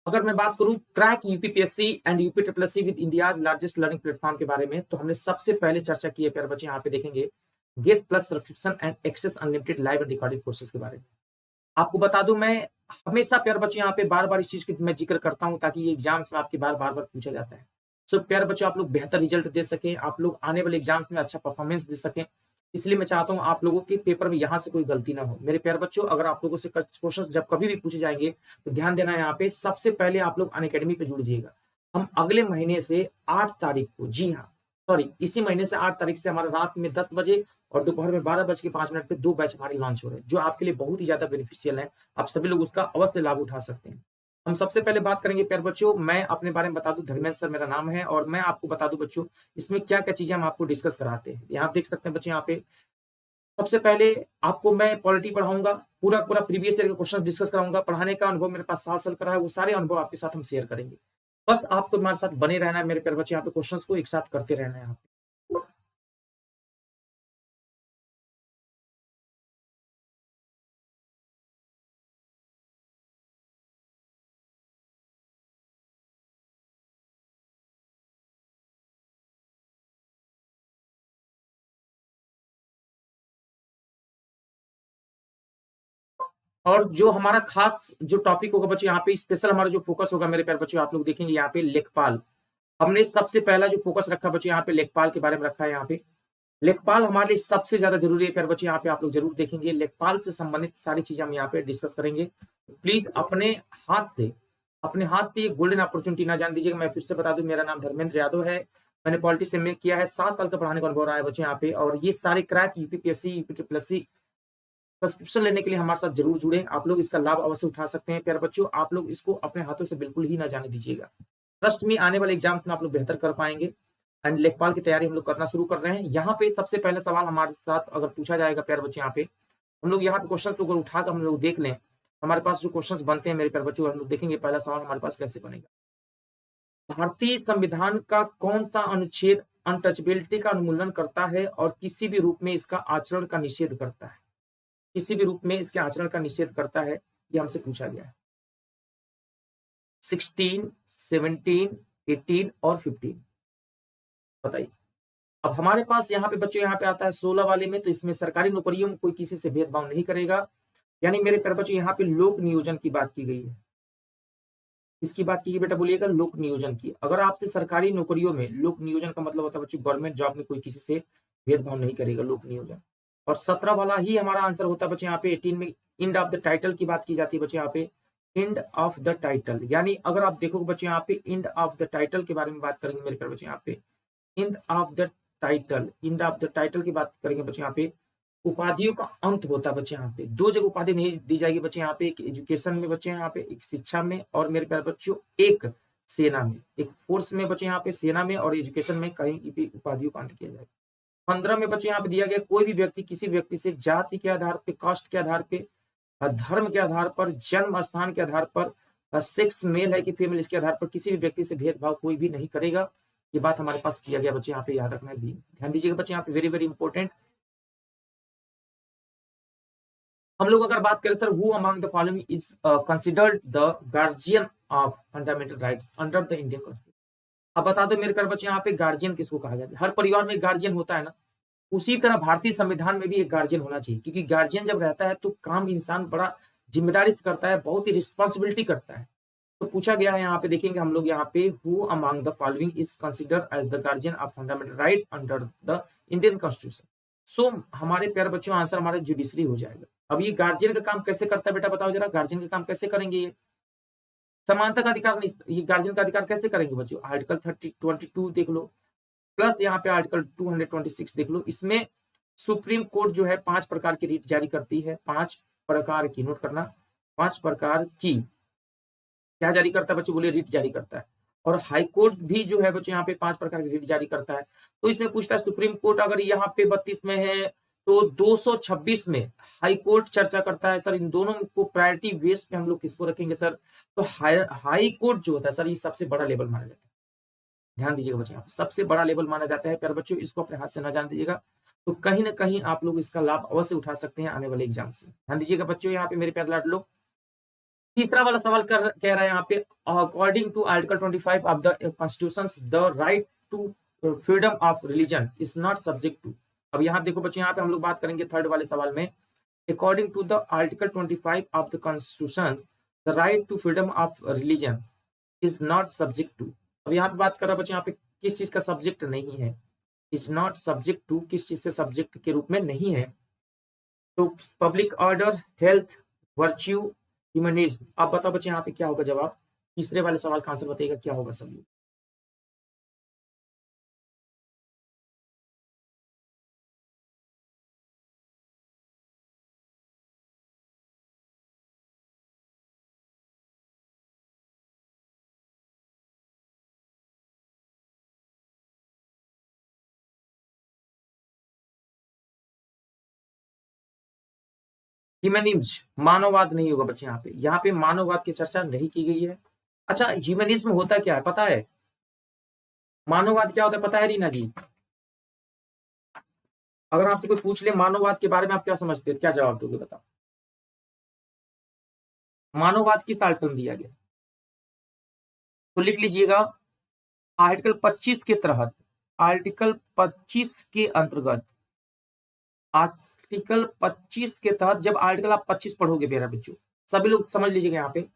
अगर मैं बात करूं crack UPPSC and UP triple SC with India's largest learning platform के बारे में, तो हमने सबसे पहले चर्चा की है प्यारे बच्चे। यहाँ पे देखेंगे get plus subscription and access unlimited live and recorded courses के बारे में। आपको बता दूं, मैं हमेशा प्यारे बच्चे यहाँ पे बार बार इस चीज की मैं जिक्र करता हूँ ताकि ये एग्जाम्स में आपकी बार बार पूछा जाता है। सो प्यारे बच्चों, आप लोग बेहतर रिजल्ट दे सके, आप लोग आने वाले एग्जाम्स में अच्छा परफॉर्मेंस दे सके, इसलिए मैं चाहता हूँ आप लोगों के पेपर में यहाँ से कोई गलती ना हो। मेरे प्यारे बच्चों, अगर आप लोगों से क्वेश्चन जब कभी भी पूछे जाएंगे तो ध्यान देना, यहाँ पे सबसे पहले आप लोग अनअकैडमी पे जुड़ जाइएगा। हम अगले महीने से 8 तारीख को, जी हाँ सॉरी, इसी महीने से 8 तारीख से हमारा रात में 10 बजे और दोपहर में 12:05 पे 2 बैच हमारे लॉन्च हो रहे हैं, जो आपके लिए बहुत ही ज्यादा बेनिफिशियल है। आप सभी लोग उसका अवश्य लाभ उठा सकते हैं। हम सबसे पहले बात करेंगे प्यारे बच्चों, मैं अपने बारे में बता दूं, धर्मेंद्र सर मेरा नाम है, और मैं आपको बता दूं बच्चों इसमें क्या क्या चीजें हम आपको डिस्कस कराते हैं। यहाँ देख सकते हैं बच्चे, यहाँ पे सबसे पहले आपको मैं पॉलिटी पढ़ाऊंगा, पूरा पूरा प्रीवियस ईयर के क्वेश्चन डिस्कस कराऊंगा। पढ़ाने का अनुभव मेरे पास 7 साल का रहा है, वो सारे अनुभव आपके साथ हम शेयर करेंगे। बस आपको हमारे साथ बने रहना है मेरे प्यारे बच्चे, यहाँ पे क्वेश्चन को एक साथ करते रहना है। यहाँ पे और जो हमारा खास जो टॉपिक होगा बच्चे, यहाँ पे स्पेशल हमारा जो फोकस होगा मेरे प्यारे बच्चों, आप लोग देखेंगे यहाँ पे लेखपाल। हमने सबसे पहला जो फोकस रखा बच्चे, यहाँ पे लेखपाल के बारे में रखा है। यहाँ पे लेखपाल हमारे लिए सबसे ज्यादा जरूरी है प्यारे बच्चे, यहाँ पे आप लोग जरूर देखेंगे। लेखपाल से संबंधित सारी चीजें हम यहाँ पे डिस्कस करेंगे। प्लीज अपने हाथ से ये गोल्डन अपॉर्चुनिटी ना जान दीजिएगा। मैं फिर से बता दूं, मेरा नाम धर्मेंद्र यादव है, मैंने पॉलिटिक्स में किया है, 7 साल का पढ़ाने का अनुभव रहा है बच्चे यहाँ पे। और ये सारे crack UPPSC UP triple SC subscription लेने के लिए हमारे साथ जरूर जुड़े। आप लोग इसका लाभ अवश्य उठा सकते हैं प्यारे बच्चों। आप लोग इसको अपने हाथों से बिल्कुल ही ना जाने दीजिएगा। ट्रस्ट में आने वाले एग्जाम्स में आप लोग बेहतर कर पाएंगे। एंड लेखपाल की तैयारी हम लोग करना शुरू कर रहे हैं। यहाँ पे सबसे पहले सवाल हमारे साथ अगर पूछा जाएगा प्यारे बच्चे, यहाँ पे हम लोग यहाँ पे क्वेश्चन को अगर उठाकर हम लोग देख लें, हमारे पास जो क्वेश्चन बनते हैं मेरे प्यारे बच्चों, हम लोग देखेंगे पहला सवाल हमारे पास कैसे बनेगा। भारतीय संविधान का कौन सा अनुच्छेद अनटचेबिलिटी का उन्मूलन करता है और किसी भी रूप में इसका आचरण का निषेध करता है? किसी भी रूप में इसके आचरण का निषेध करता है, ये हमसे पूछा गया है। 16, 17, 18 और 15 बताइए। अब हमारे पास यहाँ पे बच्चों, यहाँ पे आता है 16 वाले में, तो इसमें सरकारी नौकरियों में कोई किसी से भेदभाव नहीं करेगा। यानी मेरे प्यारे बच्चों, यहाँ पे लोक नियोजन की बात की गई है। इसकी बात की बेटा, बोलिएगा लोक नियोजन की। अगर आपसे सरकारी नौकरियों में, लोक नियोजन का मतलब होता है बच्चों गवर्नमेंट जॉब में कोई किसी से भेदभाव नहीं करेगा, लोक नियोजन। और 17 वाला ही हमारा आंसर होता है बच्चे। यहाँ पे 18 में एंड ऑफ द टाइटल की बात की जाती है बच्चे, यहाँ पे एंड ऑफ द टाइटल। यानी अगर आप देखोगे बच्चे, यहाँ पे एंड ऑफ द टाइटल के बारे में बात करेंगे मेरे प्यारे बच्चे, यहाँ पे end of the title, end of the title की बात करेंगे बच्चे। यहाँ पे उपाधियों का अंत होता है बच्चे, यहाँ पे 2 जगह उपाधि नहीं दी जाएगी बच्चे, यहाँ पे एक एजुकेशन में बच्चे, यहाँ पे एक शिक्षा में, और मेरे प्यारे बच्चों एक सेना में, एक फोर्स में बच्चे, यहाँ पे सेना में और एजुकेशन में कहीं भी उपाधियों का अंत किया जाएगा। 15 में बच्चे यहाँ पे दिया गया, कोई भी व्यक्ति किसी व्यक्ति से जाति के आधार पे, कास्ट के आधार पे, धर्म के आधार पर, जन्म स्थान के आधार पर, सेक्स मेल है कि फीमेल, इसके आधार पर किसी भी व्यक्ति से भेदभाव कोई भी नहीं करेगा। ये बात हमारे पास किया गया बच्चे, यहाँ पे याद रखना है, ध्यान दीजिएगा बच्चे, यहाँ पे वेरी वेरी इंपॉर्टेंट। हम लोग अगर बात करें sir, who among the following is considered the guardian of fundamental rights under the Indian constitution. अब बता दो मेरे प्यारे बच्चे, यहाँ पे गार्जियन किसको कहा जाता है? हर परिवार में एक गार्जियन होता है ना, उसी तरह भारतीय संविधान में भी एक गार्जियन होना चाहिए, क्योंकि गार्जियन जब रहता है तो काम इंसान बड़ा जिम्मेदारी से करता है, बहुत ही रिस्पॉन्सिबिलिटी करता है। तो पूछा गया है यहाँ पे, देखेंगे हम लोग यहाँ पे, who among the following is considered as the guardian of fundamental right under the Indian constitution. So हमारे प्यारे बच्चों, आंसर हमारा जुडिशरी हो जाएगा। अब ये गार्जियन का काम कैसे करता है बेटा, बताओ जरा, गार्जियन का काम कैसे करेंगे? ये समानता का अधिकार नहीं, ये गार्जियन का अधिकार कैसे करेंगे बच्चों? आर्टिकल 22 देख लो, प्लस यहाँ पे आर्टिकल 226 देख लो। इसमें सुप्रीम कोर्ट जो है 5 प्रकार की रीट जारी करती है, 5 प्रकार की, नोट करना, 5 प्रकार की क्या जारी करता है बच्चों? बोले रीट जारी करता है। और हाई कोर्ट भी जो है बच्चों, यहाँ पे 5 प्रकार की रीट जारी करता है। तो इसमें पूछता है, सुप्रीम कोर्ट अगर यहाँ पे 32 में है तो 226 में हाई कोर्ट चर्चा करता है। सर इन दोनों को प्रायोरिटी बेस पे हम लोग किसको रखेंगे सर? तो हाई कोर्ट जो होता है सर, ये सबसे बड़ा लेवल माना जाता है। ध्यान दीजिएगा बच्चों, यहाँ पे सबसे बड़ा लेवल माना जाता है प्यारे बच्चों, इसको अपने हाथ से ना जान दीजिएगा। तो कहीं ना कहीं आप लोग इसका लाभ अवश्य उठा सकते हैं आने वाले एग्जाम्स में। ध्यान दीजिएगा बच्चों, यहाँ पे मेरे प्यारे लाड लोग, तीसरा वाला सवाल कह रहा है यहाँ पे, according to article 25 of the constitution, the right to freedom of religion is not subject to. अब यहाँ देखो बच्चों, यहाँ पे हम लोग बात करेंगे थर्ड वाले सवाल में, according to the article 25 of the constitution, the right to freedom of religion is not subject to. अब यहाँ पे बात कर रहा है बच्चों, यहाँ पे किस चीज का सब्जेक्ट नहीं है, इज नॉट सब्जेक्ट टू, किस चीज से सब्जेक्ट के रूप में नहीं है। तो public order, health, virtue, humanism. आप बताओ बच्चे यहाँ पे क्या होगा जवाब, तीसरे वाले सवाल का आंसर बताइएगा क्या होगा सब लोग। ह्यूमनिज्म, मानववाद नहीं होगा बच्चे, यहाँ पे मानववाद की चर्चा नहीं की गई है। अच्छा, ह्यूमनिज्म होता क्या है पता है, मानववाद क्या होता है पता है रीना जी? अगर आपसे कोई पूछ ले मानववाद के बारे में आप क्या समझते हैं, क्या जवाब दोगे बताओ? मानववाद किस आर्टिकल में दिया गया? तो लिख लीजिएगा, आर्टिकल 25 के तहत, आर्टिकल 25 के अंतर्गत, आर्टिकल 25 के तहत, जब आर्टिकल आप 25 पढ़ोगे मेरा बच्चों, सभी लोग समझ लीजिएगा यहाँ पे,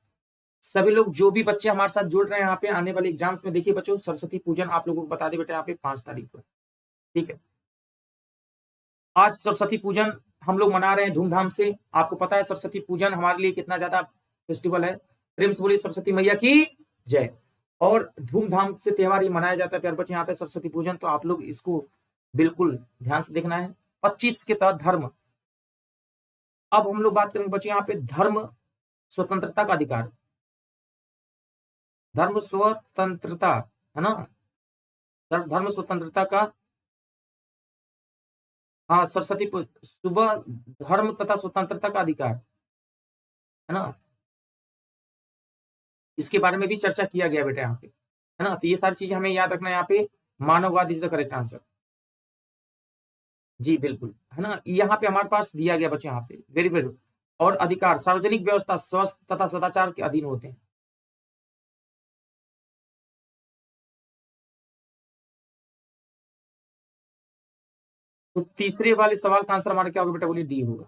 सभी लोग जो भी बच्चे हमारे साथ जुड़ रहे हैं यहाँ पे आने वाले एग्जाम्स में, देखिए बच्चों सरस्वती पूजन आप लोगों को बता दे बेटा यहाँ पे 5 तारीख को, ठीक है। आज सरस्वती पूजन हम लोग मना रहे हैं धूमधाम से। आपको पता है सरस्वती पूजन हमारे लिए कितना ज्यादा फेस्टिवल है, प्रेम से बोलिए सरस्वती मैया की जय। और धूमधाम से त्योहार ये मनाया जाता है प्यारे बच्चे यहाँ पे सरस्वती पूजन, तो आप लोग इसको बिल्कुल ध्यान से देखना है। 25 के तहत धर्म, अब हम लोग बात करेंगे बच्चे यहाँ पे धर्म स्वतंत्रता का अधिकार, धर्म स्वतंत्रता है ना, धर्म स्वतंत्रता का, हाँ सरस्वती सुबह, धर्म तथा स्वतंत्रता का अधिकार है ना, इसके बारे में भी चर्चा किया गया बेटा यहाँ पे, है ना। तो ये सारी चीजें हमें याद रखना है यहाँ पे, मानववाद इज द करेक्ट आंसर। जी बिल्कुल, है ना, यहाँ पे हमारे पास दिया गया बच्चे यहाँ पे, वेरी वेरी। और अधिकार सार्वजनिक व्यवस्था, स्वस्थ तथा सदाचार के अधीन होते हैं। तो तीसरे वाले सवाल का आंसर हमारा क्या होगा बेटा, बोलिए डी होगा।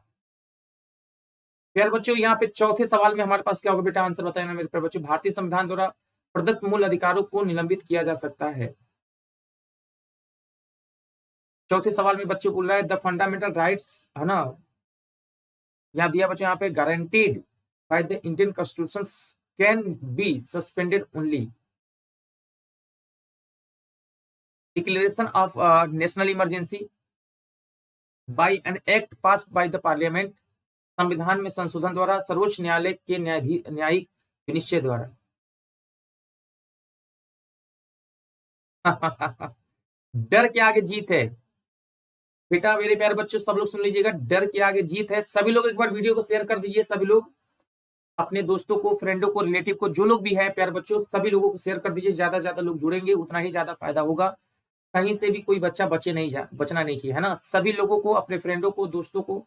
फिर बच्चों यहाँ पे चौथे सवाल में हमारे पास क्या होगा बेटा, आंसर बताए ना मेरे प्यारे बच्चों, भारतीय संविधान द्वारा प्रदत्त मूल अधिकारों को निलंबित किया जा सकता है। चौथे सवाल में बच्चे बोल रहा है द फंडामेंटल राइट्स, है ना, यहाँ दिया बच्चे यहाँ पे, guaranteed by the Indian constitution can be suspended only, declaration of national emergency, by an act passed by the parliament, संविधान में संशोधन द्वारा, सर्वोच्च न्यायालय के न्यायिक विनिश्चय द्वारा। डर के आगे जीत है बेटा, मेरे प्यारे बच्चों सब लोग सुन लीजिएगा, डर के आगे जीत है। सभी लोग एक बार वीडियो को शेयर कर दीजिए, सभी लोग अपने दोस्तों को, फ्रेंडों को, रिलेटिव को, जो लोग भी हैं प्यारे बच्चों सभी लोगों को शेयर कर दीजिए, ज्यादा से ज्यादा लोग जुड़ेंगे उतना ही ज्यादा फायदा होगा। कहीं से भी कोई बच्चा बचना नहीं चाहिए, है ना। सभी लोगों को, अपने फ्रेंडों को, दोस्तों को,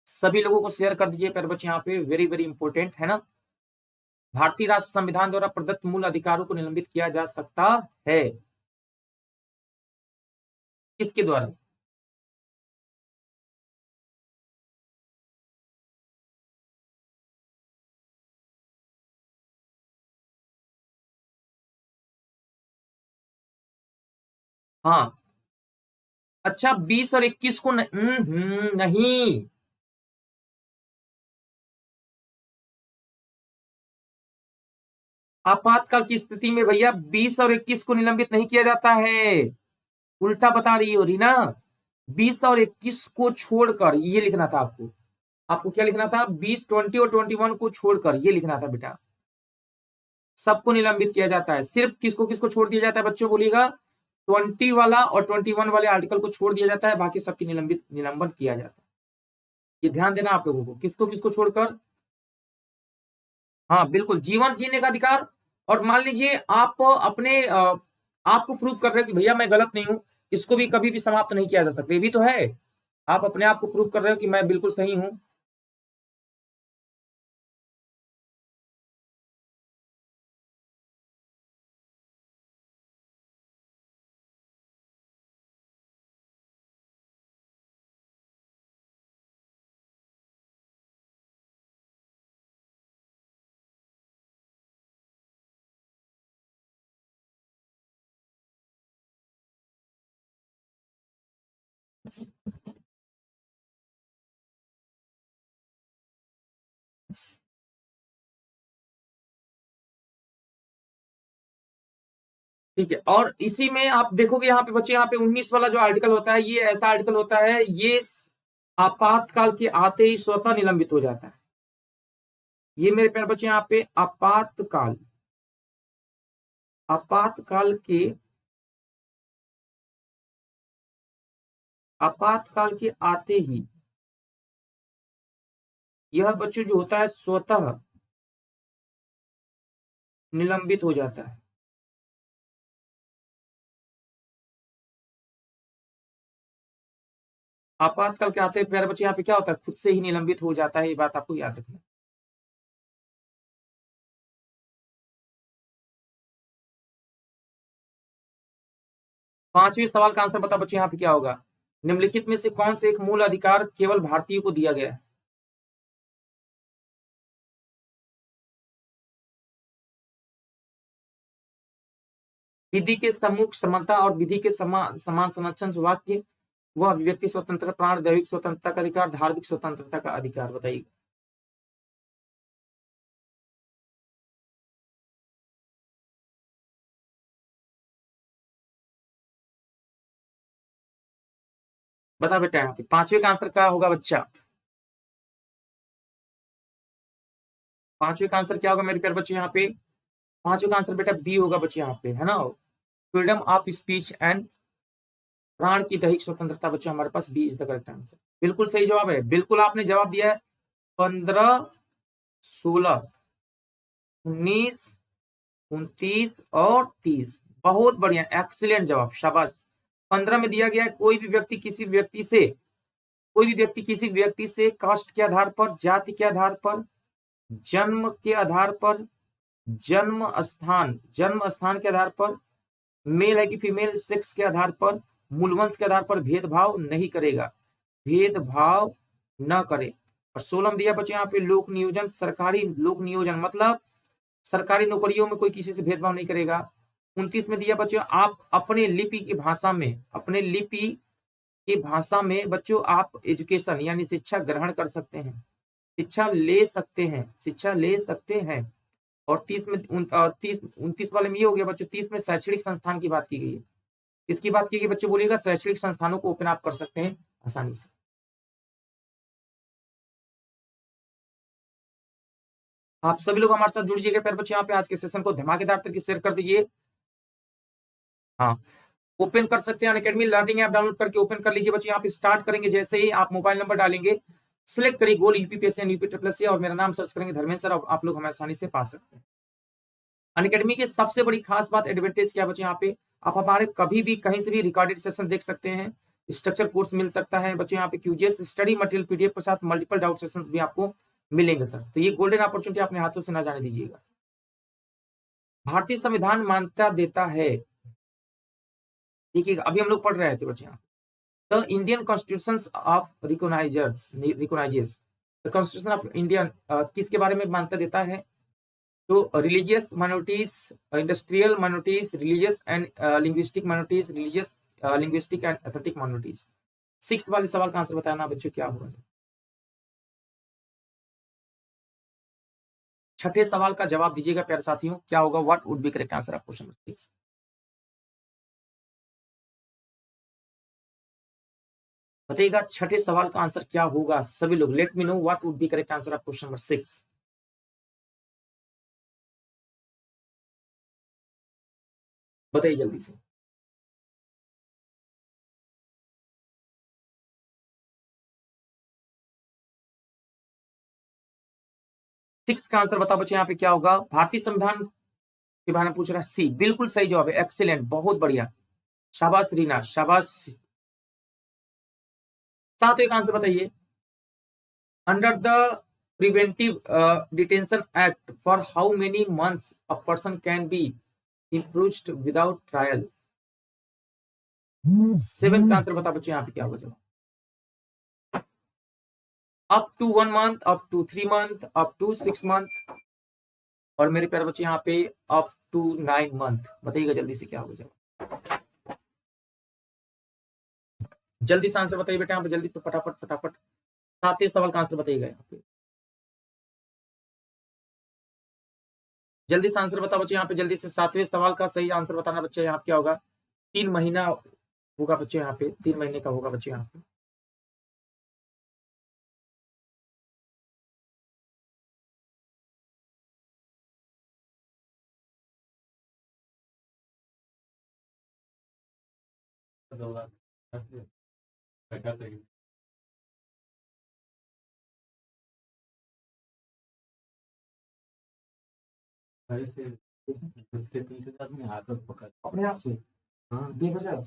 सभी लोगों को शेयर कर दीजिए प्यारे बच्चे, यहाँ पे वेरी वेरी इंपॉर्टेंट है ना। भारतीय राष्ट्र संविधान द्वारा प्रदत्त मूल अधिकारों को निलंबित किया जा सकता है, किसके द्वारा? हाँ, अच्छा 20 और 21 को नहीं, आपातकाल की स्थिति में भैया 20 और 21 को निलंबित नहीं किया जाता है, उल्टा बता रही हो रीना। 20 और 21 को छोड़कर ये लिखना था आपको, आपको क्या लिखना था, 20, 20 और 21 को छोड़कर ये लिखना था बेटा, सबको निलंबित किया जाता है। सिर्फ किसको किसको छोड़ दिया जाता है बच्चों, बोलिएगा, 20 वाला और 21 वाले आर्टिकल को छोड़ दिया जाता है, बाकी सबकी निलंबन किया जाता है। ये ध्यान देना आप लोगों को, किसको किसको छोड़कर। हाँ बिल्कुल, जीवन जीने का अधिकार। और मान लीजिए आप अपने आपको प्रूव कर रहे हो कि भैया मैं गलत नहीं हूं, इसको भी कभी भी समाप्त नहीं किया जा सकता, ये भी तो है, आप अपने आप को प्रूव कर रहे हो कि मैं बिल्कुल सही हूं। ठीक है, और इसी में आप देखोगे यहाँ पे बच्चे, यहाँ पे 19 वाला जो आर्टिकल होता है, ये ऐसा आर्टिकल होता है, ये आपातकाल के आते ही स्वतः निलंबित हो जाता है। ये मेरे प्यारे बच्चे यहाँ पे आपातकाल, आपातकाल के, आपातकाल के आते ही यह बच्चों जो होता है स्वतः निलंबित हो जाता है। आपातकाल के आते ही प्यारे बच्चे यहाँ पे क्या होता है, खुद से ही निलंबित हो जाता है, ये बात आपको याद रखना। पांचवें सवाल का आंसर बता बच्चे, यहाँ पे क्या होगा, निम्नलिखित में से कौन से एक मूल अधिकार केवल भारतीयों को दिया गया है? विधि के सम्मुख समता और विधि के समान संरक्षण वाक्य, वह अभिव्यक्ति स्वतंत्रता, प्राण दैविक स्वतंत्रता का अधिकार, धार्मिक स्वतंत्रता का अधिकार, बताइए। बता बेटा, यहाँ पे पांचवें का आंसर क्या होगा बच्चा? पांचवें का आंसर क्या होगा मेरे प्यारे बच्चे? यहाँ पे पांचवें का आंसर बेटा बी होगा बच्चे, यहाँ पे है ना, फ्रीडम ऑफ स्पीच एंड प्राण की दैहिक स्वतंत्रता। बच्चों हमारे पास B is the correct answer, बिल्कुल सही जवाब है, बिल्कुल आपने जवाब दिया है। 15, 16, 19, 29 और 30, बहुत बढ़िया, एक्सीलेंट जवाब, शाबाश। 15 में दिया गया है, कोई भी व्यक्ति किसी व्यक्ति से, कोई भी व्यक्ति किसी व्यक्ति से कास्ट के आधार पर, जाति के आधार पर, जन्म के आधार पर, जन्म स्थान के आधार पर, मेल है कि फीमेल, सेक्स के आधार पर, मूलवंश के आधार पर भेदभाव नहीं करेगा, भेदभाव न करे। और 16 में दिया बच्चे यहाँ पे लोक नियोजन, सरकारी लोक नियोजन मतलब सरकारी नौकरियों में कोई किसी से भेदभाव नहीं करेगा। 29 में दिया बच्चों, आप अपने लिपि की भाषा में, अपने लिपि की भाषा में बच्चों आप एजुकेशन यानी शिक्षा ग्रहण कर सकते हैं, शिक्षा ले सकते हैं, शिक्षा ले सकते हैं। और 30 में 29 वाले में ये हो गया बच्चों, 30 में शैक्षणिक संस्थान की बात की गई है। इसकी बात की गई बच्चों, बोलिएगा शैक्षणिक संस्थानों को ओपन आप कर सकते हैं आसानी से। आप सभी लोग हमारे साथ जुड़ जाइएगा प्यारे बच्चे, यहाँ पे आज के सेशन को धमाकेदार तरीके से शेयर कर दीजिए। हाँ, ओपन कर सकते हैं, अनअकैडमी लर्निंग ऐप डाउनलोड करके ओपन कर लीजिए बच्चे। यहाँ पे स्टार्ट करेंगे, जैसे ही आप मोबाइल नंबर डालेंगे, सिलेक्ट करिए goal UPPSC and UP triple SC और मेरा नाम सर्च करेंगे धर्मेंद्र सर, आप लोग हमें आसानी से पा सकते हैं। अनअकैडमी की सबसे बड़ी खास बात, एडवांटेज क्या बच्चे, यहाँ पे आप हमारे कभी भी कहीं से भी रिकॉर्डेड सेशन देख सकते हैं, स्ट्रक्चर कोर्स मिल सकता है बच्चे, यहाँ पे क्यूजीएस स्टडी मटेरियल पीडीएफ के साथ मल्टीपल डाउट सेशंस भी आपको मिलेंगे सर। तो ये गोल्डन अपॉर्चुनिटी अपने हाथों से ना जाने दीजिएगा। भारतीय संविधान मान्यता देता है, देखिए अभी हम लोग पढ़ रहे थे बच्चे, यहाँ the Indian constitution of recognises, the constitution of India किसके बारे में मान्यता देता है? तो religious minorities, industrial minorities, religious and linguistic minorities, religious linguistic and ethnic minorities. 6 वाले सवाल का आंसर बताना बच्चों क्या होगा। छठे सवाल का जवाब दीजिएगा प्यारे साथियों, क्या होगा, what would be correct answer of question number 6? बताइएगा छठे सवाल का आंसर क्या होगा सभी लोग, late me know what would be correct answer of question number 6। बताइए जल्दी से। 6 का आंसर बताओ बच्चे, यहाँ पे क्या होगा, भारतीय संविधान के बारे में पूछ रहा है, सी बिल्कुल सही जवाब है, एक्सीलेंट, बहुत बढ़िया, शाबाश रीना, शाबाश। 7 का आंसर बताइए, under the preventive detention act for how many months a person can be improved without trial. 7 का आंसर बता बच्चे, यहाँ पे क्या होगा जवाब, up to 1 month, up to 3 month, up to 6 month, और मेरे प्यारे बच्चे यहाँ पे अप टू 9 मंथ। बताइएगा जल्दी से क्या होगा जवाब। जल्दी से आंसर बताइए बेटा यहाँ पे, जल्दी से फटाफट फटाफट। 7वें सवाल का आंसर बताइएगा यहाँ पे, जल्दी से आंसर बताओ बच्चे यहाँ पे, जल्दी से 7वें सवाल का सही आंसर बताना बच्चे। यहाँ पे क्या होगा, 3 महीना होगा बच्चे यहाँ पे, 3 महीने का होगा बच्चे यहाँ पे। अपने आप से बेवजह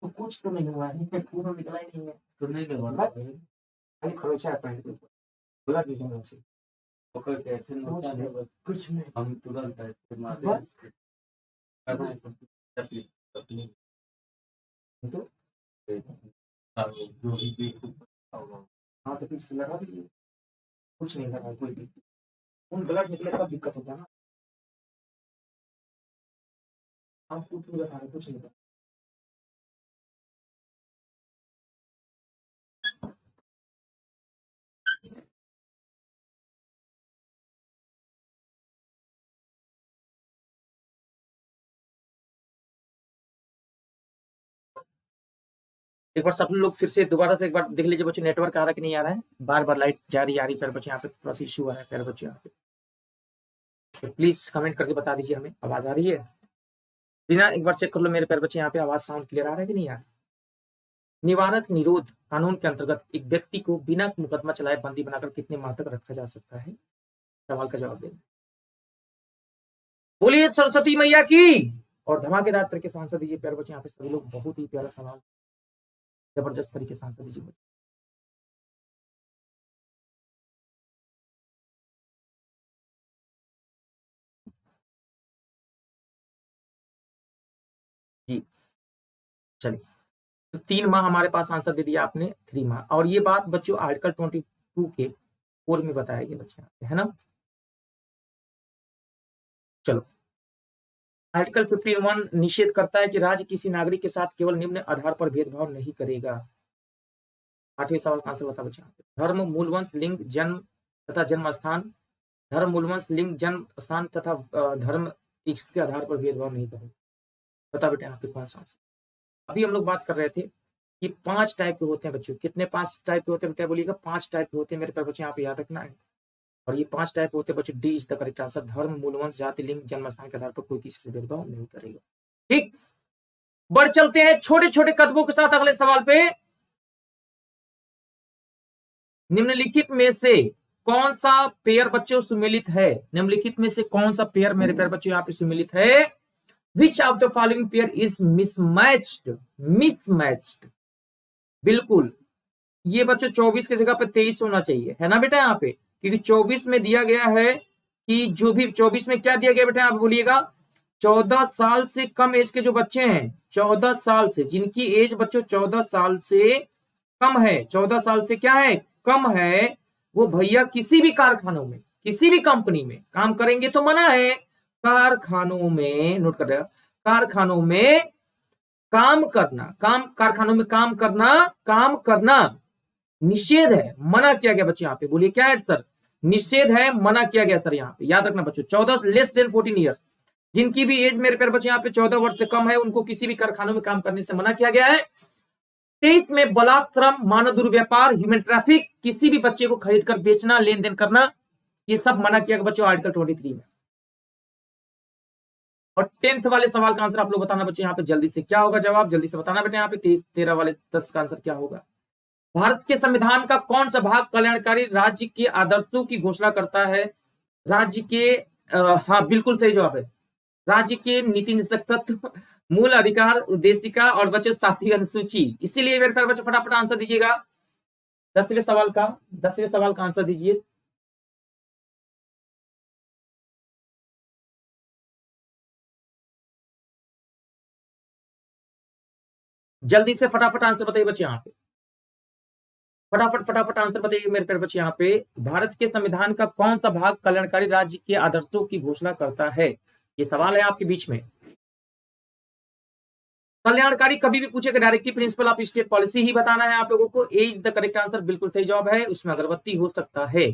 तो कुछ तो नहीं हुआ है, पूरा निकला ही नहीं है, तो नहीं करवाना खाली खरोचा है पैंट के ऊपर, बोला कि नहीं चाहिए पकड़ के ऐसे कुछ नहीं, हम तुरंत ऐसे मारे करना है अपनी तो जो भी हाँ तो फिर लगा दीजिए, कुछ नहीं लगा कोई भी, उन ब्लड निकले तब दिक्कत होता है ना, हम कुछ नहीं बता रहे, कुछ नहीं बता। एक बार सब लोग फिर से दोबारा से एक बार देख लीजिए बच्चे, नेटवर्क आ रहा है कि नहीं आ रहा है, बार बार लाइट जा रही आ रही, प्यारे बच्चे यहाँ पे थोड़ा सा इश्यू आ रहा है प्यारे बच्चे यहाँ पे, तो प्लीज कमेंट करके बता दीजिए हमें आवाज आ रही है। रीना एक बार चेक कर लो मेरे प्यारे बच्चे यहाँ पे, आवाज साउंड क्लियर आ रहा है कि नहीं आ रहा है। निवारक निरोध कानून के अंतर्गत एक व्यक्ति को बिना मुकदमा चलाए बंदी बनाकर कितने माह तक रखा जा सकता है, सवाल का जवाब देना। बोलिए सरस्वती मैया की, और धमाकेदार तरीके से आंसर दीजिए प्यारे बच्चे यहाँ पे, सभी लोग बहुत ही प्यारा सवाल जबरदस्त तरीके से आंसर दीजिए। जी चलिए, तो 3 माह हमारे पास आंसर दे दिया आपने, 3 माह, और ये बात बच्चों आर्टिकल 22 के 4 में बताया गया बच्चे, है ना। चलो, आर्टिकल 51 निषेध करता है कि राज्य किसी नागरिक के साथ केवल निम्न आधार पर भेदभाव नहीं करेगा। 8वें सवाल का आंसर बता बच्चे, धर्म, मूलवंश, लिंग, जन्म तथा जन्म स्थान, धर्म, मूलवंश, लिंग, जन्म स्थान तथा धर्म, इसके आधार पर भेदभाव नहीं करेगा। बता बेटा यहाँ पे कौन सा आंसर। अभी हम लोग बात कर रहे थे कि 5 टाइप के होते हैं बच्चों, कितने 5 टाइप के होते हैं बेटा बोलिएगा, 5 टाइप के होते हैं मेरे पास बच्चे, यहाँ पे याद रखना है। और ये 5 टाइप होते हैं बच्चे, D is the correct answer, धर्म, मूलवंश, जाति, लिंग, जन्म स्थान के आधार पर कोई किसी से भेदभाव नहीं करेगा। ठीक, बढ़ चलते हैं छोटे छोटे कदमों के साथ अगले सवाल पे। निम्नलिखित में से कौन सा पेयर बच्चों सुमेलित है, निम्नलिखित में से कौन सा पेयर मेरे प्यारे बच्चों यहाँ पे सुमेलित है। विच of the following pair is mismatched, mismatched, बिल्कुल ये बच्चों 24 की जगह पे 23 होना चाहिए, है ना बेटा यहाँ पे, क्योंकि 24 में दिया गया है कि जो भी 24 में क्या दिया गया बेटा, आप बोलिएगा 14 साल से कम एज के जो बच्चे हैं, 14 साल से, जिनकी एज बच्चों 14 साल से कम है, 14 साल से क्या है, कम है, वो भैया किसी भी कारखानों में, किसी भी कंपनी में काम करेंगे तो मना है। कारखानों में, नोट कर रहे, कारखानों में काम करना, कारखानों में काम करना निषेध है, मना किया गया बच्चे यहाँ पे, बोलिए क्या है सर, निषेध है, मना किया गया सर यहाँ पे, याद रखना बच्चों। 14 लेस देन 14 ईयर्स, जिनकी भी एज मेरे प्यारे बच्चे यहाँ पे 14 वर्ष से कम है, उनको किसी भी कारखानों में काम करने से मना किया गया है। 23 में बलात्क्रम, मानव दुर्व्यापार, ह्यूमन ट्रैफिक, किसी भी बच्चे को खरीद कर बेचना, लेन देन करना, ये सब मना किया गया बच्चों आर्टिकल 23 में। और 10th वाले सवाल का आंसर आप लोग बताना बच्चे यहाँ पे, जल्दी से क्या होगा जवाब, जल्दी से बताना बेटे यहाँ पे, 13 वाले 10 का आंसर क्या होगा। भारत के संविधान का कौन सा भाग कल्याणकारी राज्य के आदर्शों की घोषणा करता है, राज्य के हाँ बिल्कुल सही जवाब है, राज्य के नीति निषेध तत्व, मूल अधिकार, उद्देशिका और बच्चों 7वीं अनुसूची। इसीलिए मेरे प्यारे बच्चों फटाफट आंसर दीजिएगा 10वें सवाल का, 10वें सवाल का आंसर दीजिए। जल्दी से फटाफट आंसर बताइए बच्चे यहाँ पे, फटाफट फटाफट आंसर बताइए मेरे प्यारे बच्चे यहाँ पे। भारत के संविधान का कौन सा भाग कल्याणकारी राज्य के आदर्शों की घोषणा करता है? ये सवाल है आपके बीच में। कल्याणकारी कभी भी पूछेगा, directive principle of state policy ही बताना है आप लोगों को। A is the correct answer, बिल्कुल सही जवाब है। उसमें अगरबत्ती हो सकता है।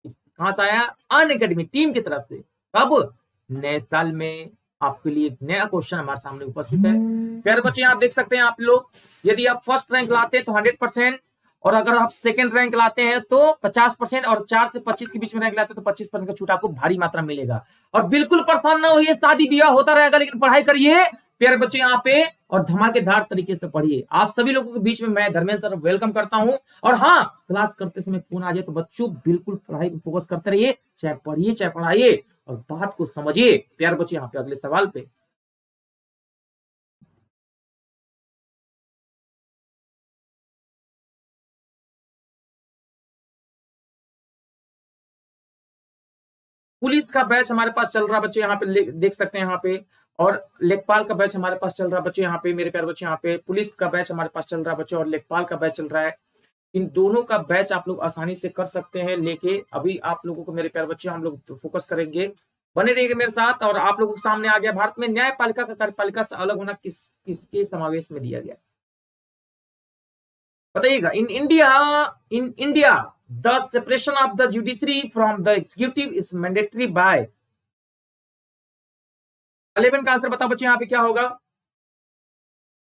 कहां से आया? अन अकेडमी टीम की तरफ से। कब? नए साल में आपके लिए एक नया क्वेश्चन हमारे सामने उपस्थित है। प्यारे बच्चे आप देख सकते हैं आप लोग, यदि आप फर्स्ट रैंक लाते हैं तो 100%, और अगर आप सेकंड रैंक लाते हैं तो 50%, और 4 से 25 के बीच में रैंक लाते हैं तो 25% का छूट आपको भारी मात्रा मिलेगा। और बिल्कुल परेशान ना होइए, शादी ब्याह होता रहेगा लेकिन पढ़ाई करिए प्यारे बच्चे यहाँ पे, और धमाकेदार तरीके से पढ़िए। आप सभी लोगों के बीच में मैं धर्मेंद्र सर वेलकम करता हूं। और हाँ, क्लास करते समय फोन आ जाए तो बच्चों बिल्कुल पढ़ाई पर फोकस करते रहिए, चाहे पढ़िए चाहे पढ़ाइए, और बात को समझिए। प्यारे बच्चे यहाँ पे अगले सवाल पे, पुलिस का बैच हमारे पास चल रहा है बच्चे यहाँ पे, देख सकते हैं यहाँ पे। और लेखपाल का बैच हमारे पास चल रहा है बच्चे यहाँ पे, मेरे प्यारे बच्चे यहाँ पे पुलिस का बैच हमारे पास चल रहा है बच्चे, और लेखपाल का बैच चल रहा है। इन दोनों का बैच आप लोग आसानी से कर सकते हैं लेके। अभी आप लोगों को मेरे प्यारे बच्चे हम लोग फोकस करेंगे, बने रहिए मेरे साथ। और आप लोगों के सामने आ गया, भारत में न्यायपालिका का कार्यपालिका से अलग होना किसके समावेश में दिया गया? बताइएगा। In India the separation of the judiciary from the executive is mandatory by. 11 का आंसर बताओ बच्चे यहाँ पे क्या होगा?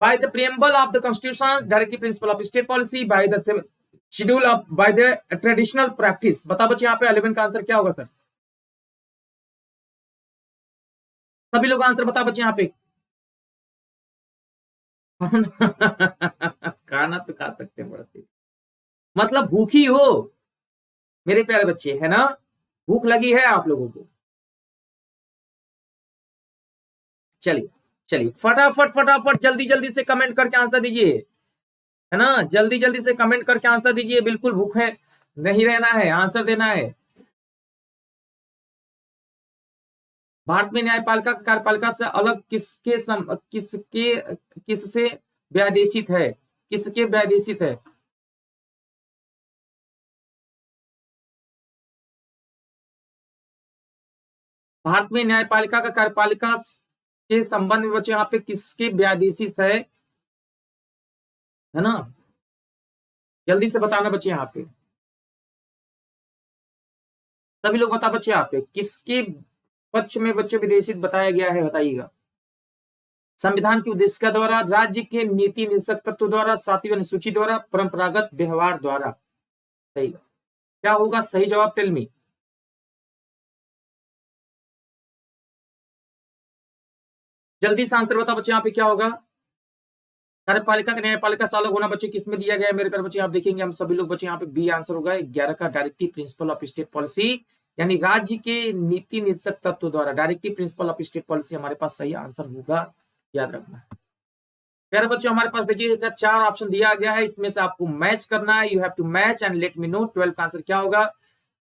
By the preamble of the constitution, directive principle of state policy, by the schedule of, by the traditional practice. बताओ बच्चे यहाँ पे 11 का आंसर क्या होगा सर? सभी लोग आंसर बताओ बच्चे यहाँ पे। खाना तो खा सकते हैं पड़ते, मतलब भूखी हो मेरे प्यारे बच्चे, है ना? भूख लगी है आप लोगों को। चलिए चलिए, फटाफट फटाफट जल्दी जल्दी से कमेंट करके आंसर दीजिए, है ना? जल्दी जल्दी से कमेंट करके आंसर दीजिए, बिल्कुल भूखे नहीं रहना है, आंसर देना है। भारत में न्यायपालिका कार्यपालिका से अलग किससे व्यादेशित है? किसके व्यादेशित है? भारत में न्यायपालिका का कार्यपालिका के संबंध में बच्चे यहाँ पे किसके व्यादेशित है ना? जल्दी से बताना बच्चे यहाँ पे, सभी लोग बता बच्चे यहाँ पे किसके पक्ष में बच्चे विदेशित बताया गया है, बताइएगा। संविधान की उद्देश्य द्वारा, राज्य के नीति निदेशक तत्व द्वारा, सातवीं अनुसूची द्वारा, परंपरागत व्यवहार द्वारा। सही क्या होगा सही जवाब? Tell me. जल्दी से आंसर बताओ बच्चे यहाँ पे क्या होगा? कार्यपालिका का न्यायपालिका से अलग होना बच्चे किसमें दिया गया है मेरे प्यारे बच्चे? आप देखेंगे हम सभी लोग बच्चे यहाँ पे बी आंसर होगा 11 का, directive principle of state policy, यानी राज्य के नीति निदेशक तत्व द्वारा, directive principle of state policy हमारे पास सही आंसर होगा, याद रखना। प्यारे बच्चों हमारे पास देखिए 4 ऑप्शन दिया गया है, इसमें से आपको मैच करना है। You have to match and let me know 12 का आंसर क्या होगा।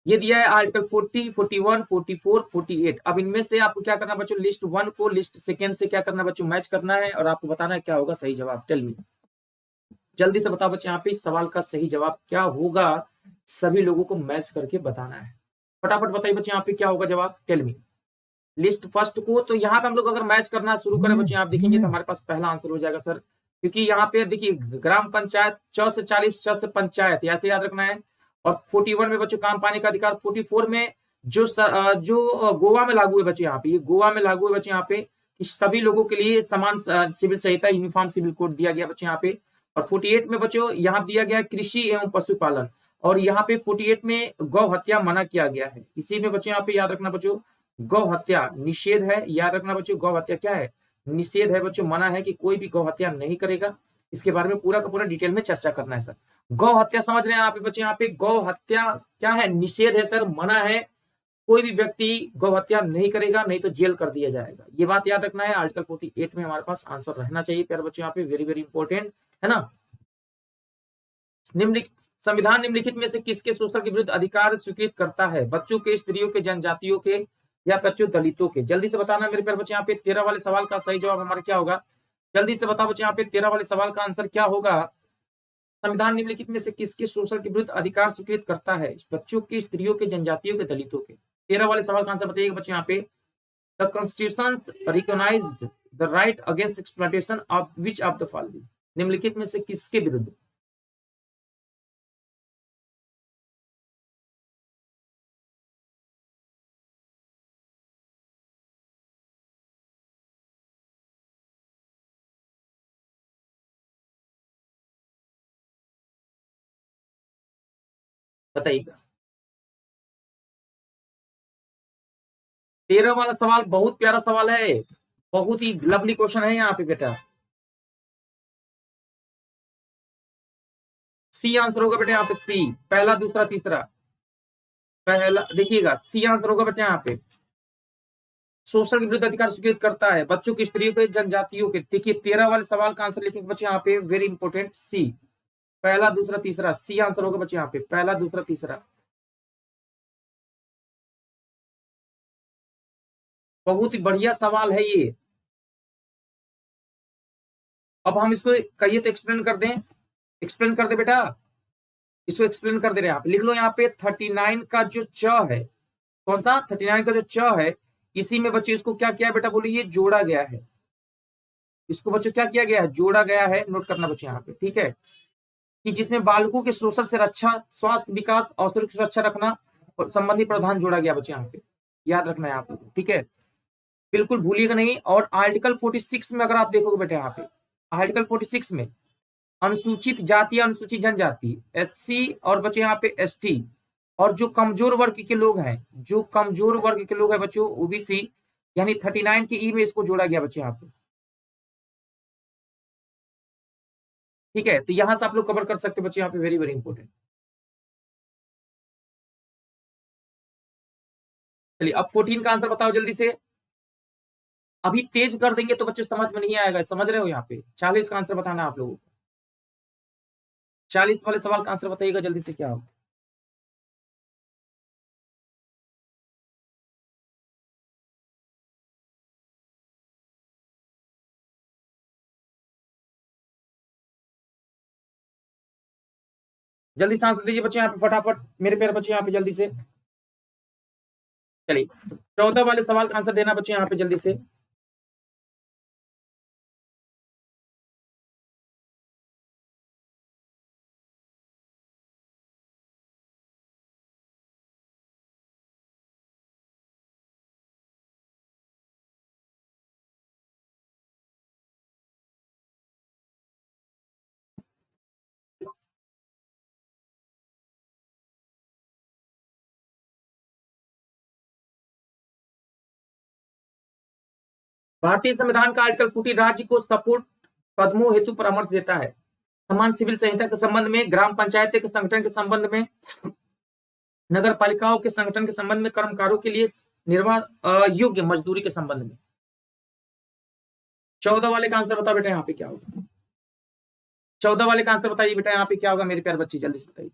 ये दिया है आर्टिकल 40, 41, 44, 48। अब इनमें से आपको क्या करना बच्चों? लिस्ट 1 को लिस्ट सेकेंड से क्या करना बच्चों? मैच करना है, और आपको बताना है क्या होगा सही जवाब। टेल मी, जल्दी से बताओ बच्चे यहाँ पे इस सवाल का सही जवाब क्या होगा, सभी लोगों को मैच करके बताना है। फटाफट बताइए बच्चे यहाँ पे क्या होगा जवाब। टेल मी। लिस्ट फर्स्ट को तो यहाँ पे हम लोग अगर मैच करना शुरू करें बच्चे, आप देखेंगे तो हमारे पास पहला आंसर हो जाएगा सर, क्योंकि यहाँ पे देखिए ग्राम पंचायत 6 से 40, 6 से पंचायत, ऐसे याद रखना है। और 41 में बच्चों काम पाने का अधिकार, 44 में जो गोवा में लागू है बच्चे, यहाँ पे ये गोवा में लागू है बच्चे यहाँ पे, कि सभी लोगों के लिए समान सिविल संहिता, यूनिफॉर्म सिविल कोड दिया गया बच्चे यहाँ पे। और 48 में बच्चों यहाँ दिया गया कृषि एवं पशुपालन, और यहाँ पे 48 में गौ हत्या मना किया गया है। इसी में बच्चों यहाँ पे याद रखना बच्चों, गौ हत्या निषेध है, याद रखना बच्चों, गौ हत्या क्या है? निषेध है बच्चों, मना है कि कोई भी गौ हत्या नहीं करेगा। इसके बारे में पूरा का पूरा डिटेल में चर्चा करना है सर। गौ हत्या समझ रहे हैं आप बच्चे? यहाँ पे गौ हत्या क्या है? निषेध है सर, मना है, कोई भी व्यक्ति गौ हत्या नहीं करेगा, नहीं तो जेल कर दिया जाएगा। ये बात याद रखना है। आर्टिकल 48 में हमारे पास आंसर रहना चाहिए प्यारे बच्चों, यहाँ पे वेरी वेरी इंपॉर्टेंट है ना। निम्नलिखित संविधान निम्नलिखित में से किसके शोषण के विरुद्ध अधिकार स्वीकृत करता है? बच्चों के, स्त्रियों के, जनजातियों के, या बच्चों दलितों के? जल्दी से बताना मेरे प्यारे बच्चे यहाँ पे 13 वाले सवाल का सही जवाब हमारा क्या होगा? जल्दी से बताओ बच्चे यहाँ पे 13 वाले सवाल का आंसर क्या होगा। संविधान निम्नलिखित में से किसके शोषण के विरुद्ध अधिकार स्वीकृत करता है, बच्चों के, स्त्रियों के, जनजातियों के, दलितों के। 13 वाले सवाल का आंसर बताइएगा बच्चे यहाँ पे। The constitution recognized the right against exploitation of which of the following, निम्नलिखित में से किसके विरुद्ध। बताइएगा। 13 वाला सवाल बहुत प्यारा सवाल है, बहुत ही लवली क्वेश्चन है यहाँ पे बेटा। सी आंसर होगा बेटा यहाँ पे, सी, पहला दूसरा तीसरा। पहला देखिएगा, सी आंसर होगा बेटा यहाँ पे। शोषण के विरुद्ध अधिकार स्वीकृत करता है, बच्चों की, स्त्रियों के, जनजातियों के। देखिए 13 वाले सवाल का आंसर लिखेंगे बच्चे यहाँ पे, वेरी इंपॉर्टेंट, सी, पहला दूसरा तीसरा। सी आंसर होगा बच्चे यहाँ पे, पहला दूसरा तीसरा। बहुत ही बढ़िया सवाल है ये। अब हम इसको कहिए तो एक्सप्लेन कर दें, एक्सप्लेन कर दे बेटा, इसको एक्सप्लेन कर दे रहे हैं आप। लिख लो यहाँ पे 39 का जो च है, कौन सा 39 का जो च है, इसी में बच्चे इसको क्या किया बेटा, बोलिए, ये जोड़ा गया है। इसको बच्चों क्या किया गया है, जोड़ा गया है। नोट करना बच्चे यहाँ पे, ठीक है, कि जिसमें बालकों के शोषण से रक्षा, स्वास्थ्य, विकास, अवसरों की सुरक्षा रखना और संबंधी प्रावधान जोड़ा गया बच्चे यहाँ पे, याद रखना है आप लोगों को, ठीक है, बिल्कुल भूलिएगा नहीं। और आर्टिकल 46 में अगर आप देखोगे बेटा यहाँ पे, आर्टिकल 46 में अनुसूचित जाति, अनुसूचित जनजाति, एससी और बच्चे यहाँ पे एसटी, और जो कमजोर वर्ग के लोग हैं, जो कमजोर वर्ग के लोग हैं बच्चों, ओबीसी, यानी 39 के ई में इसको जोड़ा गया बच्चे यहाँ पे, ठीक है। तो यहां से आप लोग कवर कर सकते बच्चे यहाँ पे, वेरी वेरी इंपॉर्टेंट। चलिए अब 14 का आंसर बताओ जल्दी से। अभी तेज कर देंगे तो बच्चे समझ में नहीं आएगा, समझ रहे हो यहाँ पे। 40 का आंसर बताना आप लोगों को, 40 वाले सवाल का आंसर बताइएगा जल्दी से, क्या हो। जल्दी से आंसर दीजिए बच्चे यहाँ पे फटाफट, मेरे प्यारे बच्चे यहाँ पे जल्दी से। चलिए 14 वाले सवाल का आंसर देना बच्चे यहाँ पे जल्दी से। भारतीय संविधान का आर्टिकल 40 राज्य को सपोर्ट कदमों हेतु परामर्श देता है। समान सिविल संहिता के संबंध में, ग्राम पंचायत के संगठन के संबंध में, नगर पालिकाओं के संगठन के संबंध में, कर्मकारों के लिए निर्माण योग्य मजदूरी के संबंध में। 14 वाले का आंसर बताओ बेटा यहाँ पे क्या होगा। 14 वाले का आंसर बताइए बेटा यहाँ पे क्या होगा, मेरे प्यारे बच्चे जल्दी से बताइए।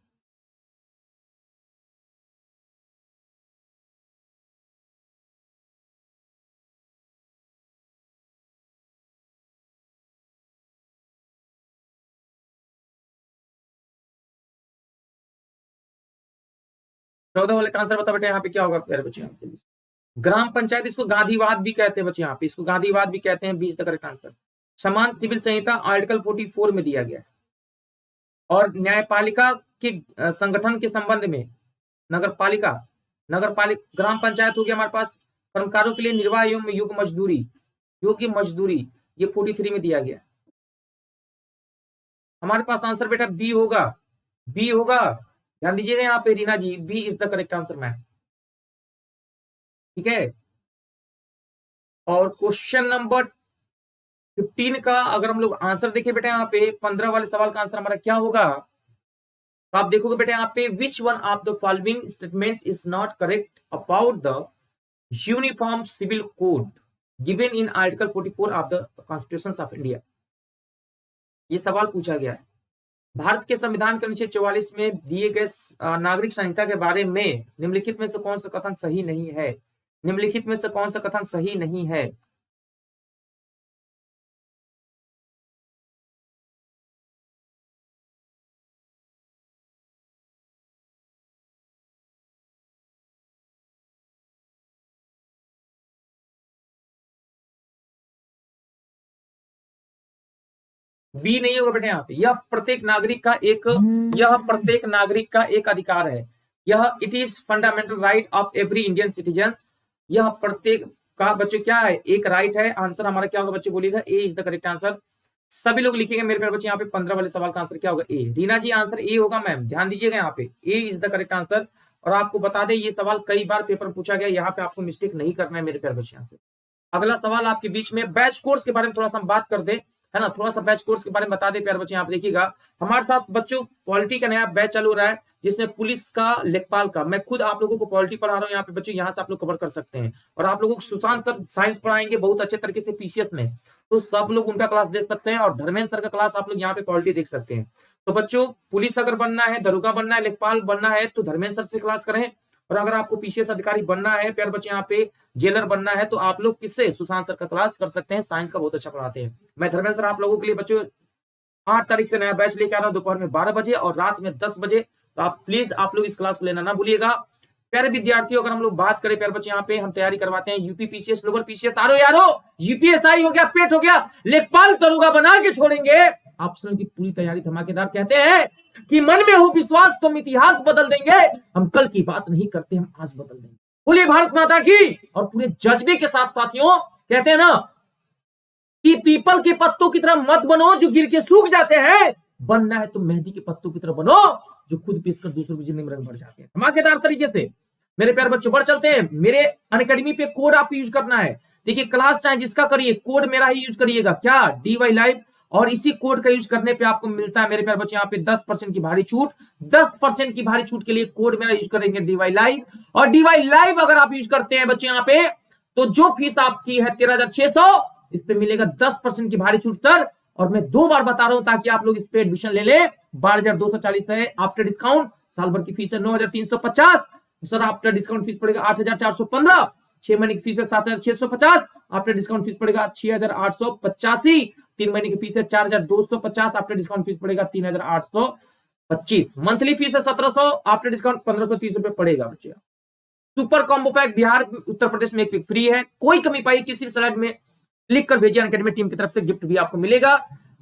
चौदह वाले का आंसर बताओ बेटा यहाँ पे क्या होगा प्यारे बच्चे, जल्दी से। ग्राम पंचायत, इसको गांधीवाद भी कहते हैं बच्चे यहाँ पे, इसको गांधीवाद भी कहते हैं, 20 द करेक्ट आंसर। समान सिविल संहिता आर्टिकल 44 में दिया गया है। और न्यायपालिका के संगठन के संबंध में, नगर पालिका, ग्राम पंचायत हो गया हमारे पास, कर्मकारों के लिए निर्वाह एवं योग्य मजदूरी, ये 43 में दिया गया। हमारे पास आंसर बेटा बी होगा, बी होगा, ध्यान दीजिएगा यहाँ पे Reena ji, B is the correct answer ma'am, ठीक है। और क्वेश्चन नंबर 15 का अगर हम लोग आंसर देखें बेटा यहाँ पे, 15 वाले सवाल का आंसर हमारा क्या होगा, तो आप देखोगे बेटा यहाँ पे, which one of the following statement is not correct about the uniform civil code given in article 44 of the constitution of India. ये सवाल पूछा गया है। भारत के संविधान के अनुच्छेद 44 में दिए गए नागरिक संहिता के बारे में निम्नलिखित में से कौन सा कथन सही नहीं है, निम्नलिखित में से कौन सा कथन सही नहीं है। बी नहीं होगा बेटा यहाँ पे। यह प्रत्येक नागरिक का एक अधिकार है। यह it is fundamental right of every Indian citizen. यह प्रत्येक का बच्चों क्या है, एक राइट है। आंसर हमारा क्या होगा बच्चे, बोलिएगा ए इज द करेक्ट आंसर। सभी लोग लिखेंगे मेरे प्यारे बच्चे यहाँ पे 15 वाले सवाल का आंसर क्या होगा, ए। रीना जी आंसर ए होगा मैम, ध्यान दीजिएगा यहाँ पे ए इज द करेक्ट आंसर। और आपको बता दें ये सवाल कई बार पेपर में पूछा गया, यहाँ पे आपको मिस्टेक नहीं करना है मेरे प्यारे बच्चे। यहाँ पे अगला सवाल आपके बीच में बैच कोर्स के बारे में थोड़ा सा हम बात कर दे, है ना, थोड़ा सा बैच कोर्स के बारे में बता दे प्यारे बच्चे। यहाँ पे देखिएगा हमारे साथ बच्चों पॉलिटी का नया बैच चालू हो रहा है, जिसमें पुलिस का, लेखपाल का, मैं खुद आप लोगों को पॉलिटी पढ़ा रहा हूँ यहाँ पे बच्चों, यहाँ से आप लोग कवर कर सकते हैं। और आप लोगों को सुशांत सर साइंस पढ़ाएंगे बहुत अच्छे तरीके से पीसीएस में, तो सब लोग उनका क्लास देख सकते हैं। और धर्मेंद्र सर का क्लास आप लोग यहाँ पे पॉलिटी देख सकते हैं। तो बच्चों पुलिस अगर बनना है, दरोगा बनना है, लेखपाल बनना है तो धर्मेंद्र सर से क्लास करें। और अगर आपको पीसीएस अधिकारी बनना है प्यारे बच्चे, यहाँ पे जेलर बनना है, तो आप लोग किससे, सुशांत सर का क्लास कर सकते हैं। साइंस का बहुत अच्छा पढ़ाते हैं। मैं धर्मेंद्र सर आप लोगों के लिए बच्चों 8 तारीख से नया बैच लेके आ रहा हूँ, दोपहर में 12 बजे और रात में 10 बजे। तो आप प्लीज आप लोग इस क्लास को लेना ना भूलिएगा। प्यारे विद्यार्थियों अगर हम लोग बात करें प्यारे बच्चे, यहाँ पे हम तैयारी करवाते हैं यूपी पीसीएस, लोअर पीसीएस, यारो यूपीएसआई हो गया, पेट हो गया, लेखपाल दरोगा बना के छोड़ेंगे। ऑप्शन की पूरी तैयारी धमाकेदार। कहते हैं कि मन में हो विश्वास तो हम इतिहास बदल देंगे, हम कल की बात नहीं करते, हम आज बदल देंगे। बोलिए भारत माता की। और पूरे जज्बे के साथ साथियों कहते हैं ना कि पीपल के पत्तों की तरह मत बनो जो गिर के सूख जाते हैं, बनना है तो मेहंदी के पत्तों की तरह बनो जो खुद पीसकर दूसरों की जिंदगी में रंग भर जाते हैं। धमाकेदार तरीके से मेरे प्यारे बच्चों बढ़ चलते हैं। मेरे अनअकैडमी पे कोड आपको यूज करना है। देखिए क्लास चाहे जिसका करिए, कोड मेरा ही यूज करिएगा, क्या, DY लाइव। और इसी कोड का यूज करने पे आपको मिलता है मेरे प्यारे बच्चे यहाँ पे 10% की भारी छूट। 10% की भारी छूट के लिए कोड मेरा यूज करेंगे DY लाइव। और DY लाइव अगर आप यूज करते हैं बच्चे यहाँ पे, तो जो फीस आपकी है 13,600, इस पे मिलेगा 10% की भारी छूट सर। और मैं 2 बार बता रहा हूं ताकि आप लोग इस पे एडमिशन ले ले। 12,240 है आफ्टर डिस्काउंट। साल भर की फीस है 9,350 सर, आफ्टर डिस्काउंट फीस पड़ेगा 8,415। 6 महीने की फीस है 7,650, आफ्टर डिस्काउंट फीस पड़ेगा 6,885। 3 महीने की फीस है 4,250, आफ्टर डिस्काउंट फीस पड़ेगा 3,825। मंथली फीस है 1,700, आफ्टर डिस्काउंट 1,530 रुपए पड़ेगा बच्चे। Super combo pack Bihar Uttar Pradesh में एक वीक फ्री है, कोई कमी पाई किसी भी स्लाइड में लिखकर भेजिए, अनअकैडमी टीम की तरफ से गिफ्ट भी आपको मिलेगा।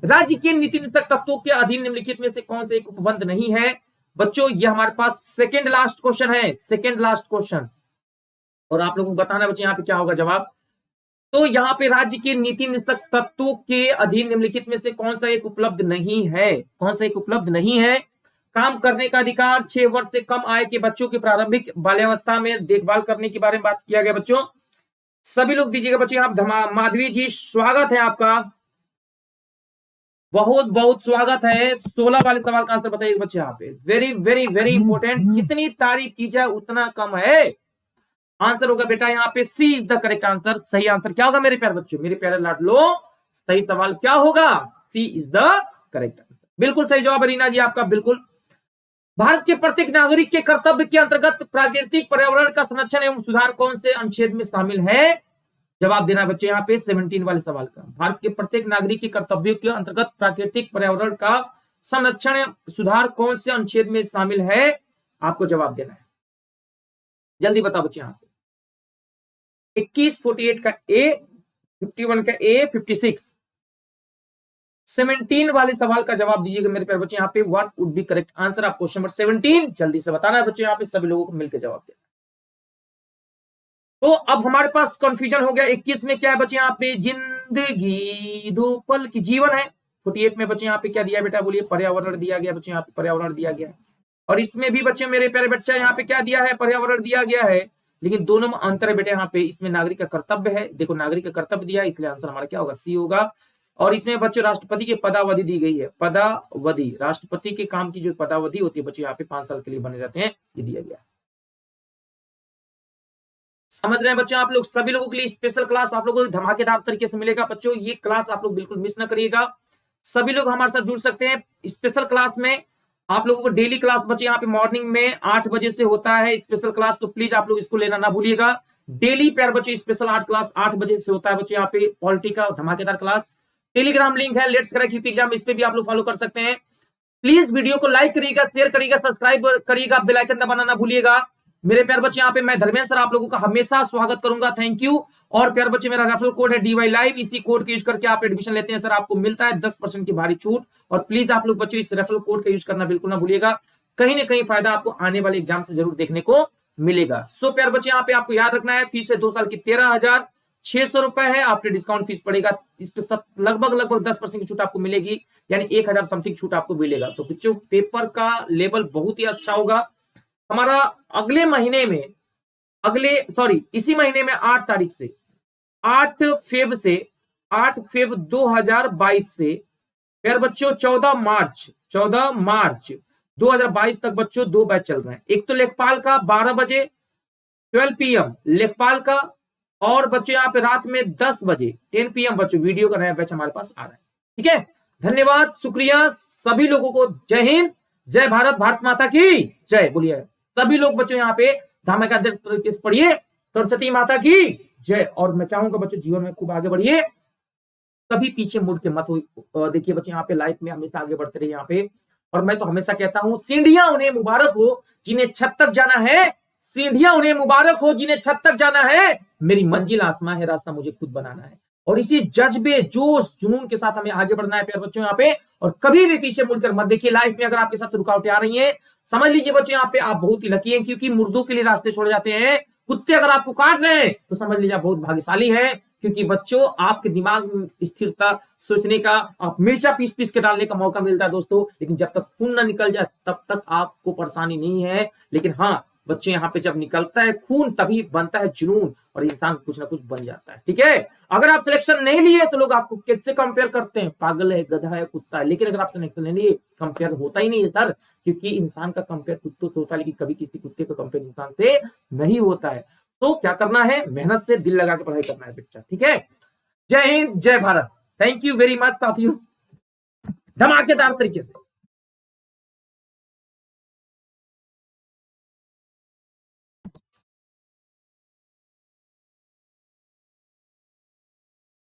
राज्य के नीति निषेधक तत्वों के अधीन निम्नलिखित में से कौन से एक उपबंध नहीं है बच्चों? ये हमारे पास सेकंड लास्ट क्वेश्चन है, सेकंड लास्ट क्वेश्चन। और आप लोगों को बताना बच्चे यहाँ पे क्या होगा जवाब। तो यहाँ पे राज्य के नीति निषेधक तत्वों के अधीन निम्नलिखित में से कौन सा एक उपलब्ध नहीं है? कौन सा एक उपलब्ध नहीं है? काम करने का अधिकार, 6 वर्ष से कम आय के बच्चों की प्रारंभिक बाल्यावस्था में देखभाल करने के बारे में बात किया गया बच्चों। सभी लोग दीजिएगा बच्चे आप। माधवी जी स्वागत है आपका, बहुत बहुत स्वागत है। 16 वाले सवाल का आंसर बताइए बच्चे यहाँ पे, वेरी वेरी वेरी इंपॉर्टेंट। जितनी तारीफ की जाए उतना कम है। आंसर होगा बेटा यहाँ पे सी इज द करेक्ट आंसर। सही आंसर क्या होगा मेरे प्यारे बच्चों, मेरे प्यारे लाडलो? सही सवाल क्या होगा? सी इज द करेक्ट आंसर। बिल्कुल सही जवाब रीना जी आपका, बिल्कुल। भारत के प्रत्येक नागरिक के कर्तव्य के अंतर्गत प्राकृतिक पर्यावरण का संरक्षण एवं सुधार कौन से अनुच्छेद में शामिल है? जवाब देना बच्चे यहाँ पे 17 वाले सवाल का। भारत के प्रत्येक नागरिक के कर्तव्यों के अंतर्गत प्राकृतिक पर्यावरण का संरक्षण सुधार कौन से अनुच्छेद में शामिल है? आपको जवाब देना है, जल्दी बताओ बच्चे यहाँ पे। 21, 48 का ए, 51 का ए, 56, 17 वाले सवाल का जवाब दीजिएगा मेरे प्यारे बच्चे यहाँ पे। What would be correct answer? आप क्वेश्चन नंबर 17 जल्दी से बताना है बच्चे यहाँ पे, सभी लोगों को मिलकर जवाब देना। तो अब हमारे पास कंफ्यूजन हो गया। 21 में क्या है बच्चे यहाँ पे? जिंदगी दो पल की जीवन है। 48 में बच्चे यहाँ पे क्या दिया बेटा, बोलिए? पर्यावरण दिया गया बच्चे यहाँ पे, पर्यावरण दिया गया है। और इसमें भी बच्चे मेरे प्यारे बच्चा यहाँ पे क्या दिया है? पर्यावरण दिया गया है। लेकिन दोनों में अंतर है बेटे यहाँ पे। इसमें नागरिक का कर्तव्य है, देखो नागरिक का कर्तव्य दिया है, इसलिए आंसर हमारा क्या होगा? सी होगा। और इसमें बच्चों राष्ट्रपति की पदावधि दी गई है, पदावधि, राष्ट्रपति के काम की जो पदावधि होती है बच्चों यहाँ पे 5 साल के लिए बने रहते हैं, ये दिया गया। समझ रहे हैं बच्चों आप लोग? सभी लोगों के लिए स्पेशल क्लास आप लोगों को धमाकेदार तरीके से मिलेगा बच्चों। ये क्लास आप लोग बिल्कुल मिस ना करिएगा। सभी लोग हमारे साथ जुड़ सकते हैं स्पेशल क्लास में। आप लोगों को डेली क्लास बच्चे यहाँ पे मॉर्निंग में 8 बजे से होता है स्पेशल क्लास, तो प्लीज आप लोग इसको लेना ना भूलिएगा। डेली प्यार बच्चे स्पेशल 8 क्लास 8 बजे से होता है बच्चे यहाँ पे, पॉलिटी का धमाकेदार क्लास। टेलीग्राम लिंक है लेट्स क्रैक यूपी एग्जाम, इस पे भी आप लोग फॉलो कर सकते हैं। प्लीज वीडियो को लाइक करिएगा, शेयर करिएगा, सब्सक्राइब करिएगा, बेल आइकन दबाना ना भूलिएगा। मेरे प्यार बच्चे यहाँ पे मैं धर्मेंद्र सर आप लोगों का हमेशा स्वागत करूंगा, थैंक यू। और प्यार बच्चे मेरा रेफरल कोड है DY लाइव, इसी कोड का यूज करके आप एडमिशन लेते हैं सर, आपको मिलता है 10% की भारी छूट। और प्लीज आप लोग बच्चों इस रेफरल कोड का यूज करना बिल्कुल ना भूलिएगा, कहीं ना कहीं फायदा आपको आने वाले एग्जाम से जरूर देखने को मिलेगा। सो प्यार बच्चे यहाँ पे आपको याद रखना है, फीस है 2 साल की 13,600 रुपए है, आफ्टर डिस्काउंट फीस पड़ेगा इस पे लगभग 10% की छूट आपको मिलेगी, यानी 1,000 समथिंग छूट आपको मिलेगा। तो बच्चों पेपर का लेवल बहुत ही अच्छा होगा हमारा अगले महीने में, इसी महीने में 8 तारीख से 8 फेब 2022 से फिर बच्चों 14 मार्च 2022 तक बच्चों 2 बैच चल रहे हैं। एक तो लेखपाल का 12 बजे 12 PM लेखपाल का, और बच्चों यहाँ पे रात में 10 बजे 10 PM बच्चों वीडियो का नया बैच हमारे पास आ रहा है। ठीक है, धन्यवाद, शुक्रिया सभी लोगों को, जय हिंद, जय भारत, भारत माता की जय। बोलिए सभी लोग बच्चों यहाँ पे धमाकेदार तरीके से पढ़िए, सरस्वती माता की जय। और मैं चाहूंगा बच्चों जीवन में खूब आगे बढ़िए, कभी पीछे मुड़ के मत हो। देखिए बच्चों यहाँ पे लाइफ में हमेशा आगे बढ़ते रहिए यहाँ पे। और मैं तो हमेशा कहता हूं सीढ़ियां उन्हें मुबारक हो जिन्हें छत तक जाना है, सीढ़ियां उन्हें मुबारक हो जिन्हें छत तक जाना है, मेरी मंजिल आसमां है, रास्ता मुझे खुद बनाना है। और इसी जज्बे जोश जुनून के साथ हमें आगे बढ़ना है प्यारे बच्चों यहाँ पे। और कभी भी पीछे मुड़कर मत देखिए, लाइफ में अगर आपके साथ रुकावटें आ रही हैं समझ लीजिए बच्चों यहाँ पे आप बहुत ही लकी हैं, क्योंकि मुर्दों के लिए रास्ते छोड़ जाते हैं, कुत्ते अगर आपको काट रहे हैं तो समझ लीजिए आप बहुत भाग्यशाली हैं, क्योंकि बच्चों आपके दिमाग में स्थिरता, सोचने का, आप मिर्चा पीस पीस के डालने का मौका मिलता है दोस्तों। लेकिन जब तक खून ना निकल जाए तब तक आपको परेशानी नहीं है। लेकिन हाँ बच्चों यहाँ पे जब निकलता है खून तभी बनता है जुनून, और इंसान कुछ ना कुछ बन जाता है। ठीक है, अगर आप सिलेक्शन नहीं लिए तो लोग आपको किससे कंपेयर करते हैं, पागल है, गधा है, कुत्ता है। लेकिन अगर आप सिलेक्शन नहीं लिए, कंपेयर होता ही नहीं है सर, क्योंकि इंसान का कंपेयर कुत्तों से होता है, लेकिन कभी किसी कुत्ते का कंपेयर इंसान से नहीं होता है। तो क्या करना है, मेहनत से दिल लगा के पढ़ाई करना है बच्चा। ठीक है, जय हिंद, जय Bharat, thank you very much साथियों, धमाकेदार तरीके से।